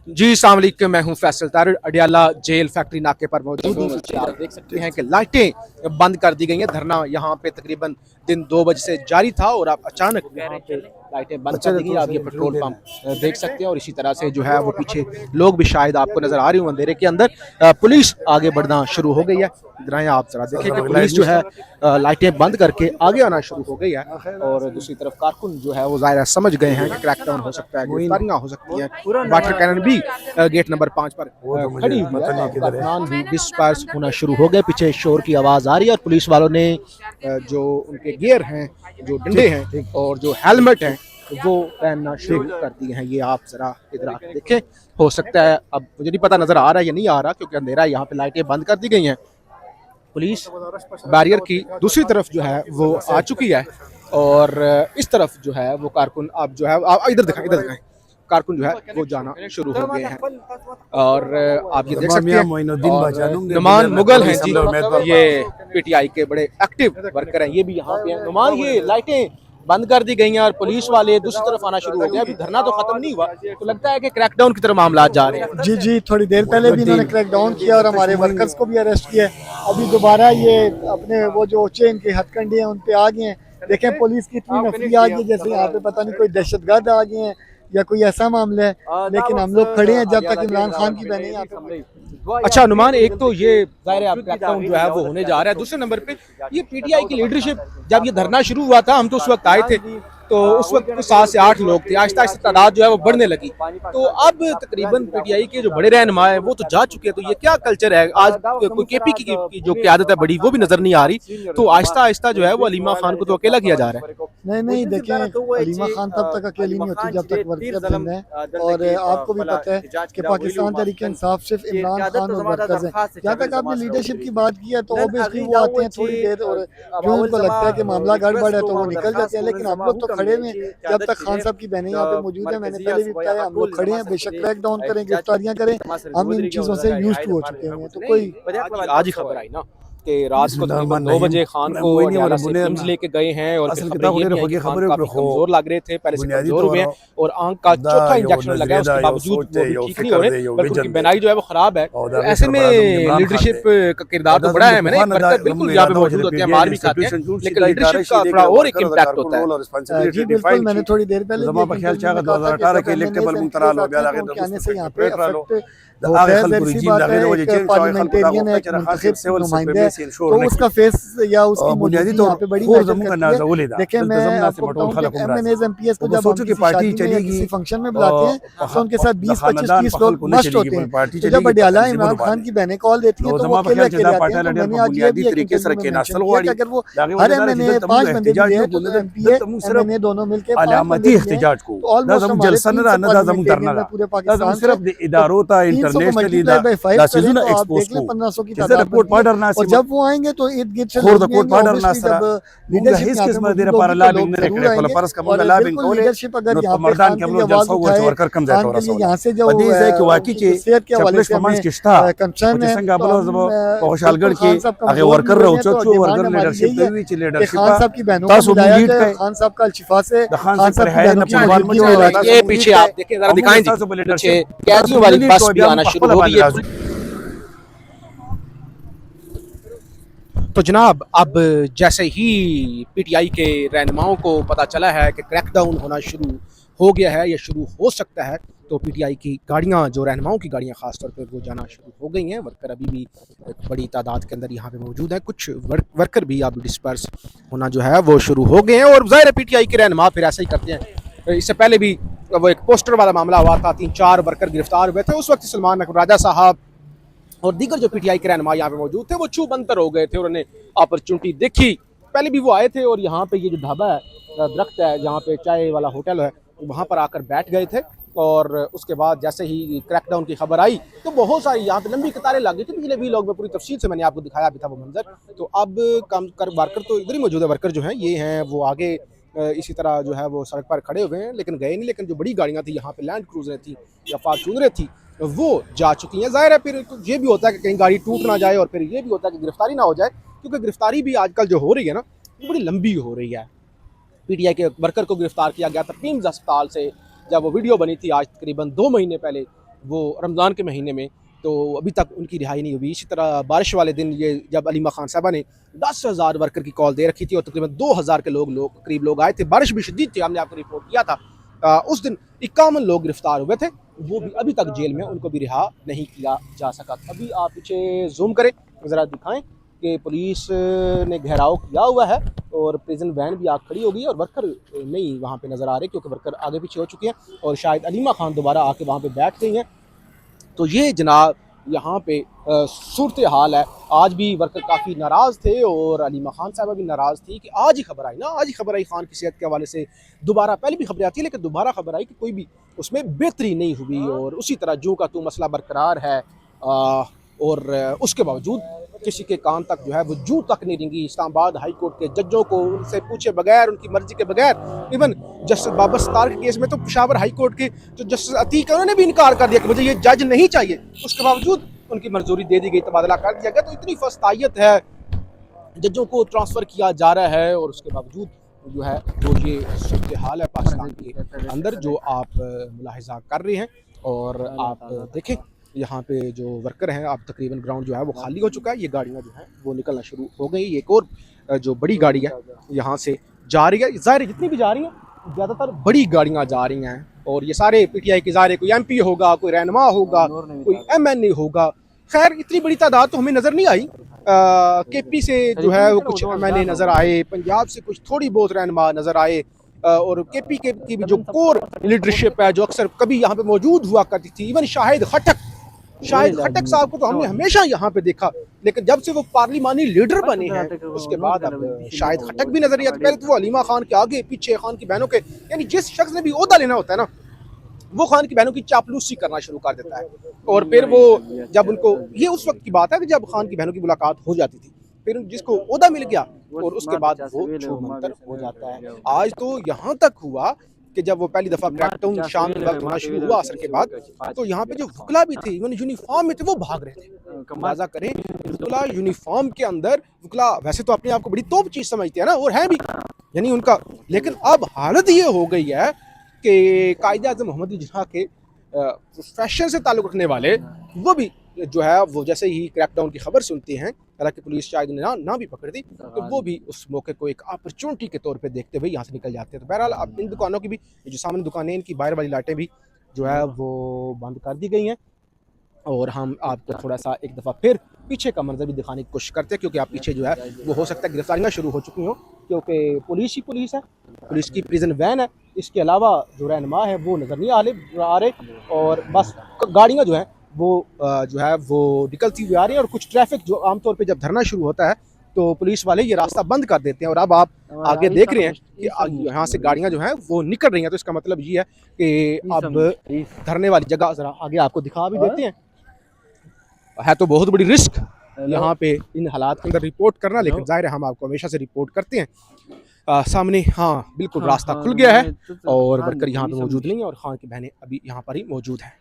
जी अस्सलाम वालेकुम, मैं हूं फैसल तारिर। अडियाला जेल फैक्ट्री नाके पर मौजूद हूं। आप देख सकते हैं कि लाइटें बंद कर दी गई हैं। धरना यहाँ पे तकरीबन दिन 2 बजे से जारी था और अब अचानक यहाँ पे लाइटें बंद कर दी गई। आप ये पेट्रोल पंप देख सकते हैं और इसी तरह से जो है वो पीछे लोग भी शायद आपको नजर आ रही हूँ अंधेरे के अंदर। पुलिस आगे बढ़ना शुरू हो गई है। इधर आए आप जरा देखें कि पुलिस जो है लाइटें बंद करके आगे आना शुरू हो गई है और दूसरी तरफ कारकुन जो है वो ज़ाहिर समझ गए हैं कि क्रैकडाउन हो सकता है, गिरफ्तारियां हो सकती हैं। वाटर कैनन भी गेट नंबर 5 पर खड़ी हुई है। कारकुनान भी डिस्पर्स होना शुरू हो गए। पीछे शोर की आवाज़ आ रही है और पुलिस वालों ने जो उनके गियर हैं, जो डंडे हैं और जो हेलमेट हैं वो पहनना शुरू कर दिए हैं। ये आप जरा इधर आके देखें। हो सकता है, अब मुझे नहीं पता नजर आ रहा है या नहीं आ रहा क्योंकि अंधेरा है। यहाँ पे लाइटें बंद कर दी गई हैं। पुलिस बैरियर की दूसरी तरफ जो है वो आ चुकी है और इस तरफ जो है वो कारकुन अब जो है इधर दिखाएं कारकुन जो है वो जाना शुरू हो गए हैं और आप ये देख सकते हैं नुमान मुगल हैं जी, ये पीटीआई के बड़े एक्टिव वर्कर हैं। ये भी यहाँ पे हैं। नुमान, ये लाइटें बंद कर दी गई हैं और पुलिस वाले दूसरी तरफ आना शुरू हो गया। अभी धरना तो खत्म नहीं हुआ, तो लगता है कि क्रैकडाउन की तरफ मामला जा रहे हैं। जी जी, थोड़ी देर पहले भी इन्होंने क्रैकडाउन किया और हमारे वर्कर्स को भी अरेस्ट किया। अभी दोबारा ये अपने वो जो चेन के हथकंडे हैं उन पे आ गए हैं। देखें पुलिस की इतनी नफरी आ गई जैसे यहाँ पे पता नहीं कोई दहशतगर्द आ गए हैं या कोई ऐसा मामला है, लेकिन हम लोग खड़े हैं जब तक इमरान खान की बहनें यहाँ पे। अच्छा नुमान, एक तो ये जाहिर है क्रैकडाउन जो है वो होने जा रहा है। दूसरे नंबर पे ये पीटीआई की लीडरशिप, जब ये धरना शुरू हुआ था हम तो उस वक्त आए थे, तो उस वक्त 7 से 8 लोग थे। आहिस्ता आहिस्ता तादाद जो है वो बढ़ने लगी, तो अब तकरीबन पीटीआई के जो बड़े रहनुमा है वो तो जा चुके हैं। तो ये क्या कल्चर है? आज कोई केपी की जो क्यादत है बड़ी वो भी नजर नहीं आ रही, तो आहिस्ता आहिस्ता जो है वो अलीमा खान को तो अकेला किया जा रहा है। नहीं देखें, अलीमा खान तब तक अकेली नहीं होती जब तक वर्कर जिंदा है। और आपको भी पता है कि पाकिस्तान तहरीक इंसाफ सिर्फ इमरान खान और वर्कर्स हैं। जहाँ तक आपने लीडरशिप की बात की है तो ऑब्वियसली वो आते हैं थोड़ी देर और जो उनको लगता है कि मामला गड़बड़ है तो वो निकल जाते हैं, लेकिन हम लोग तो खड़े हुए हैं जब तक खान साहब की बहनें यहाँ पे मौजूद है। मैंने पहले भी बताया हम लोग खड़े हैं, बेशक क्रैकडाउन करें, गिरफ्तारियां करें, हम इन चीजों से यूज्ड टू हो चुके हैं। तो कोई आज ही खबर आई ना कि रात को तकरीबन 9 बजे खान को अडियाला से किम्स लेके गए हैं और कमजोर लग रहे थे, पहले से कमजोर हुए हैं और आंख का चौथा इंजेक्शन लगा है, उसके बावजूद वो भी ठीक नहीं हो रहे, बल्कि उनकी बेनाई जो है वो खराब है। तो ऐसे में लीडरशिप का किरदार तो बड़ा है। मैंने वर्कर बिल्कुल यहाँ पे मौजूद होते हैं, मार भी खाते हैं, लेकिन लीडरशिप का थोड़ा और एक इम्पैक्ट होता है। जी बिल्कुल, मैंने थोड़ी देर पहले 2018 के इलेक्टेबल मुंतराल हो गया लगे आने से यहाँ पे अफेक्ट तो उसका फेस या उसकी मौजूदगी यहाँ पे बड़ी देखिए। मैं आपको बताऊं कि एमएनएज एमपीएस को जब हम पार्टी चलेगी किसी फंक्शन में बुलाते हैं तो उनके साथ 20-25-30 लोग मस्ट होते हैं। जब अडियाला इमरान खान की बहनें कॉल देती हैं तो वो अकेले आते हैं। तो मैंने आज ये भी तरीके से रखे नस्ल वाली, अगर वो हर एमएनए 5 बंदे भी हैं तो एमपीए एमएनए दोनों मिलके अलामती इख्तिजाज को ऑलमोस्ट हम जलसा न रहना दा हम करना पूरे पाकिस्तान सिर्फ इदारों ता इंटरनेशनली दा चीज़ों ना एक्सपोज को 1500 की रिपोर्ट पढ़र ना और जब वो आएंगे तो इर्द गिर्द से रिपोर्ट पढ़र ना सर लीडरशिप किस्म दे पारा लाबिंग ने रखले कोला परस का मुंगा लाबिंग कोले लीडरशिप अगर यहां पे मर्दान के हम लोग जलसा वो वर्कर कम जाता और सब यहां से जो पदीज है कि वाकई के सेहत के हवाले से कमांस किस्ता कंसर्न है संगा बलो जब कौशलगढ़ के आगे वर्कर रहो चो वर्कर लीडरशिप पे भी लीडरशिप खान साहब की बहनों को बुलाया खान साहब का अल्शिफा से खान साहब है ना ये पीछे आप देखें जरा दिखाएं जी, कैदियों वाली बस भी आना शुरू हो गई है। तो जनाब, अब जैसे ही पीटीआई के रहनुमाओं को पता चला है कि क्रैकडाउन होना शुरू हो गया है या शुरू हो सकता है, तो पीटीआई की गाड़ियां, जो रहनुमाओं की गाड़ियां खासतौर पर वो जाना शुरू हो गई हैं। वर्कर अभी भी बड़ी तादाद के अंदर यहाँ पे मौजूद है। कुछ वर्कर भी अब डिस्पर्स होना जो है वो शुरू हो गए हैं और ज़ाहिर है पीटीआई के रहनुमा फिर ऐसा ही करते हैं। इससे पहले भी वो एक पोस्टर वाला मामला हुआ था, 3-4 वर्कर गिरफ्तार हुए थे। उस वक्त सलमान राजा साहब और दीगर जो पीटीआई के रहनुमा यहाँ पे मौजूद थे वो छू बंतर हो गए थे। उन्होंने अपॉर्चुनिटी देखी, पहले भी वो आए थे और यहाँ पे ये जो ढाबा है, दरख्त है जहाँ पे चाय वाला होटल है, वहाँ पर आकर बैठ गए थे। और उसके बाद जैसे ही क्रैकडाउन की खबर आई तो बहुत सारी यहाँ पे लंबी कतारें लग गई थी। पिछले भी लोग में पूरी तफसील से मैंने आपको दिखाया भी था वो मंजर। तो अब कम कर वर्कर तो इधर ही मौजूद है। वर्कर जो हैं ये हैं वो आगे इसी तरह जो है वो सड़क पर खड़े हुए हैं, लेकिन गए नहीं। लेकिन जो बड़ी गाड़ियाँ थी यहाँ पे लैंड क्रूजरें थी या फार्चूनरें थी वो जा चुकी हैं। ज़ाहिर है फिर ये भी होता है कि कहीं गाड़ी टूट ना जाए और फिर ये भी होता है कि गिरफ्तारी ना हो जाए, क्योंकि गिरफ्तारी भी आजकल जो हो रही है ना वो बड़ी लंबी हो रही है। पीटीआई के वर्कर को गिरफ्तार किया गया था टीम्स अस्पताल से, जब वो वीडियो बनी थी आज तकरीबन 2 महीने पहले वो रमज़ान के महीने में, तो अभी तक उनकी रिहाई नहीं हुई। इसी तरह बारिश वाले दिन ये जब अलीमा खान साहबा ने 10,000 वर्कर की कॉल दे रखी थी और तकरीबन 2,000 के करीब लोग आए थे, बारिश भी शदीद थी, हमने आपको रिपोर्ट किया था। उस दिन 51 लोग गिरफ्तार हुए थे, वो भी अभी तक जेल में, उनको भी रिहा नहीं किया जा सका। अभी आप पीछे जूम करें, ज़रा दिखाएं कि पुलिस ने घेराव किया हुआ है और प्रिजन वैन भी आग खड़ी हो गई है और वर्कर नहीं वहाँ पे नज़र आ रहे, क्योंकि वर्कर आगे पीछे हो चुके हैं और शायद अलीमा खान दोबारा आके वहाँ पे बैठ गई हैं। तो ये जनाब यहाँ पे सूरत हाल है। आज भी वर्कर काफ़ी नाराज़ थे और अलीमा खान साहबा भी नाराज़ थी कि आज ही खबर आई ना, आज ही खबर आई खान की सेहत के हवाले से। दोबारा पहले भी खबरें आती है लेकिन दोबारा खबर आई कि कोई भी उसमें बेहतरी नहीं हुई और उसी तरह जूं का तू मसला बरकरार है। और उसके बावजूद किसी के कान तक जो है वो जूं तक नहीं रेंगी। इस्लामाबाद हाई कोर्ट के जजों को उनसे पूछे बगैर, उनकी मर्जी के बगैर, इवन जस्टिस बाबर सत्तार के केस में तो पेशावर हाई कोर्ट के जो जस्टिस अतीक है उन्होंने भी इनकार कर दिया कि मुझे ये जज नहीं चाहिए। उसके बावजूद उनकी मंजूरी दे दी गई, तबादला कर दिया गया। तो इतनी फस्तायत है, जजों को ट्रांसफ़र किया जा रहा है और उसके बावजूद जो है वो ये सूरत हाल है पाकिस्तान के अंदर जो आप मुलाहिजा कर रहे हैं। और आप देखें यहाँ पे जो वर्कर हैं, आप तकरीबन ग्राउंड जो है वो खाली हो चुका है। ये गाड़ियाँ जो हैं वो निकलना शुरू हो गई। एक और जो बड़ी गाड़ी है यहाँ से जा रही है, ज़ाहिर जितनी भी जा रही हैं ज़्यादातर बड़ी गाड़ियाँ जा रही हैं और ये सारे PTI के ज़ाहिर कोई MP होगा, कोई रहनुमा होगा, कोई MNA होगा। खैर इतनी बड़ी तादाद तो हमें नज़र नहीं आई। KP से जो है वो कुछ MNA नज़र आए, पंजाब से कुछ थोड़ी बहुत रहनुमा नज़र आए और KP की भी जो कोर लीडरशिप है जो अक्सर कभी यहाँ पे मौजूद हुआ करती थी। इवन शाहिद खट्टक साहब को तो हमने हमेशा यहाँ पे देखा, लेकिन जब से वो पार्लिमानी लीडर बने हैं उसके बाद अब शाहिद खट्टक भी नजर नहीं आते। पहले तो वो अलीमा खान के आगे पीछे, खान की बहनों के, यानी जिस शख्स ने भी ओहदा लेना होता है ना वो खान की बहनों की चापलूसी करना शुरू कर देता है। और फिर वो जब उनको, ये उस वक्त की बात है कि जब खान की बहनों की मुलाकात हो जाती थी, फिर जिसको ओहदा मिल गया और उसके बाद वो छू मंतर हो जाता है। आज तो यहाँ तक हुआ कि जब वो पहली दफ़ा क्रैकडाउन शाम के वक्त होना शुरू हुआ असर के बाद, तो यहाँ पे जो वकला भी थे इवन यूनिफॉर्म में थे वो भाग रहे थे। अंदाजा करें, वकला यूनिफॉर्म के अंदर, वकला वैसे तो अपने आप को बड़ी तोप चीज़ समझते हैं ना, और हैं भी यानी उनका, लेकिन अब हालत ये हो गई है कि कायदे-आज़म मोहम्मद अली जिन्ना के प्रोफेशन से ताल्लुक़ रखने वाले वो भी जो है वो जैसे ही क्रैकडाउन की खबर सुनते हैं, हालांकि पुलिस शायद उन्हें ना भी पकड़ दी, तो वो भी उस मौके को एक अपॉर्चुनिटी के तौर पे देखते हुए यहाँ से निकल जाते हैं। तो बहरहाल अब इन दुकानों की भी, जो सामने दुकानें, इनकी बाहर वाली लाइटें भी जो है वो बंद कर दी गई हैं। और हम आपको थोड़ा सा एक दफ़ा फिर पीछे का मंजर भी दिखाने की कोशिश करते हैं, क्योंकि आप पीछे जो है वो हो सकता है गिरफ्तारियाँ शुरू हो चुकी हों, क्योंकि पुलिस ही पुलिस है, पुलिस की प्रिजन वैन है। इसके अलावा जो रहनुमा है वो नज़र नहीं आ रहे और बस गाड़ियाँ जो हैं वो जो है वो निकलती हुई आ रही है। और कुछ ट्रैफिक जो आमतौर पे जब धरना शुरू होता है तो पुलिस वाले ये रास्ता बंद कर देते हैं। और अब आप आगे देख रहे हैं कि यहाँ से गाड़ियाँ जो हैं वो निकल रही हैं। तो इसका मतलब ये है कि अब धरने वाली जगह ज़रा आगे आपको दिखा भी देते हैं। है तो बहुत बड़ी रिस्क यहाँ पे इन हालात के अंदर रिपोर्ट करना, लेकिन जाहिर है हम आपको हमेशा से रिपोर्ट करते हैं। सामने हाँ बिल्कुल रास्ता खुल गया है और वर्कर यहाँ पे मौजूद नहीं है और खान की बहनें अभी यहाँ पर ही मौजूद हैं।